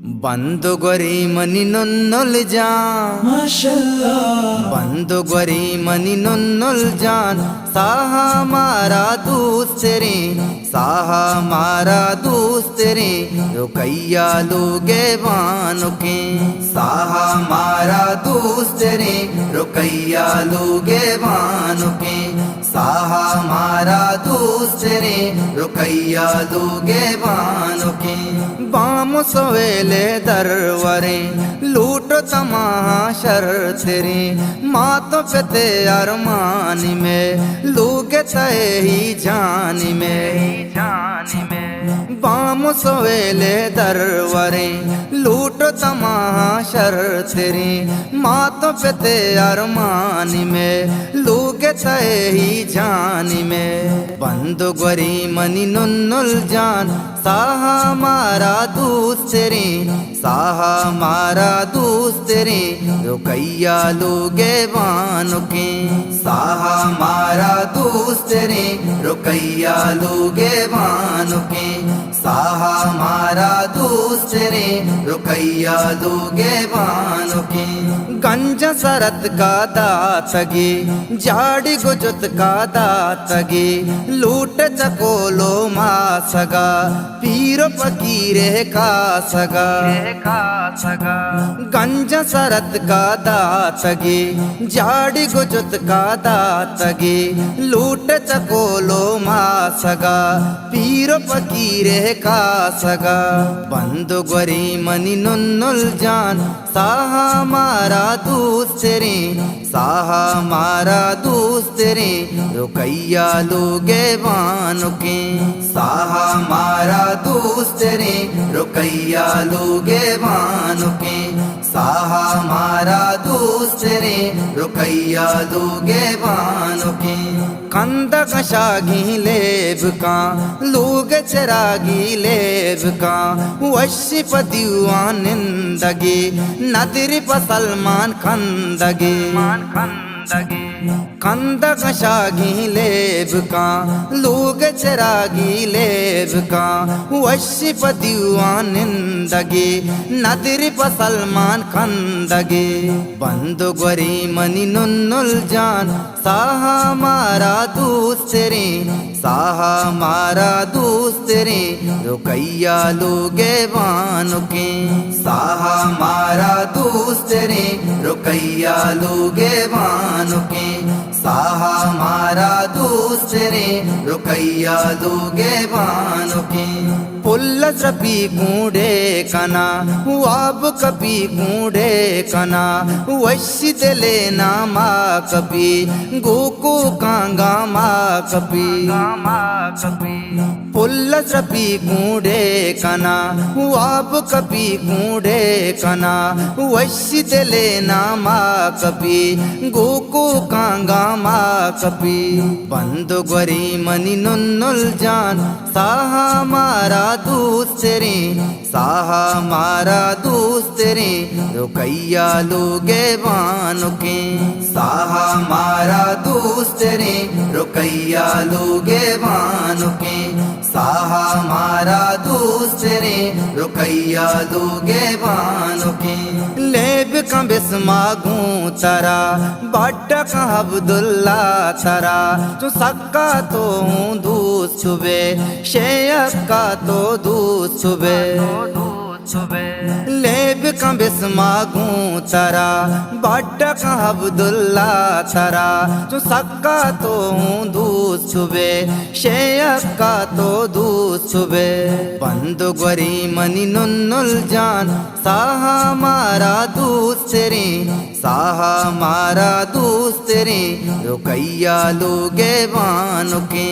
बंदु गोरी मनी नुन्नुल जान माशाल्लाह बंदु गोरी मनी नुन्नुल जान साहा मारा दोस्त रे साहा मारा दोस्त रे रुकैया लोगे बानुके साहा मारा दोस्त रे रुकैया लोगे बानुके साहा मारा दोस्त रे रुकैया लोगे बानुके बाम सवेले दरवरे लूटो तमाशर तेरे मातो पे अरमानी में लूगे तय ही जानी में बाम सवेले दरवरे लूटो तमाशर तेरे मातो पे अरमानी में लूगे तय ही जानी में बंदु गोरी मनी नुन्नुल जान साहा मारा दोस्त रे साहा मारा दोस्त रे रुकैया लोगे बानुके साहा मारा दोस्त रे रुकैया लोगे बानुके साहा मारा दोस्त रे रुकैया लोगे बानुके गंज सरत का दातगे जाड़ी गुजत का दातगे लूट चकोलो मासगा पीर फकीरे का सगा गंज सरत का दातगे जाड़ी गुजत का दातगे लूट चकोलो मासगा पीर फकीरे का सगा बंदु गोरी मनी नुन्नुल जान साहा मारा दोस्त रे साहा मारा दोस्त रे रुकैया लोगे बानुके साहा मारा दोस्त रे रुकैया लोगे बानुके साहा मारा दोस्त रे रुकैया लोगे बानुके कंद कशागी लेब का लोग चरागी लेब का वशी पतिवानिंदगे नदरी सलमान खंदगे कंद कशागी लेब का लोग चरागी लेब का वशी पतिवानिंदगे नदरी सलमान खंदगे बंदु गोरी मनी नुन्नुल जान साहा मारा दोस्त रे साहा मारा दोस्त रे रुकैया लोगे बानुके साहा मारा दोस्त रे रुकैया लोगे बानुके साहा मारा दोस्त रे रुकैया लोगे बानुके पुल्ल सपी कूड़े कना वाब कपी कूड़े कना वशी तेले नामा कपी गोको कांगा मा कपी पुल्ल सपी कूड़े कना वाब कपी कूड़े कना वशी तेले नामा कपी गोको कांगा मा कपी बंदु गोरी मनी नुन्नुल जान साहा मारा दोस्त रे साहा मारा दोस्त रे रुकैया लोगे बानुके साहा मारा दोस्त रे रुकैया लोगे बानुके साहा मारा दोस्त रे रुकैया लोगे बानुके लेब का बिस्मागू तरा बट का अब्दुल्ला तरा तो सक्का तो हूँ दूध सुबह शेख का तो दूध सुबह लेब का बिस्मागू तरा बट का अब्दुल्ला तरा तो सक्का तो हूँ दूध सुबह शेख का तो दूध सुबह बंदु गोरी मनी नुन्नुल जान साहा मारा दोस्त रे साहा मारा दोस्त रे रुकैया लोगे बानुके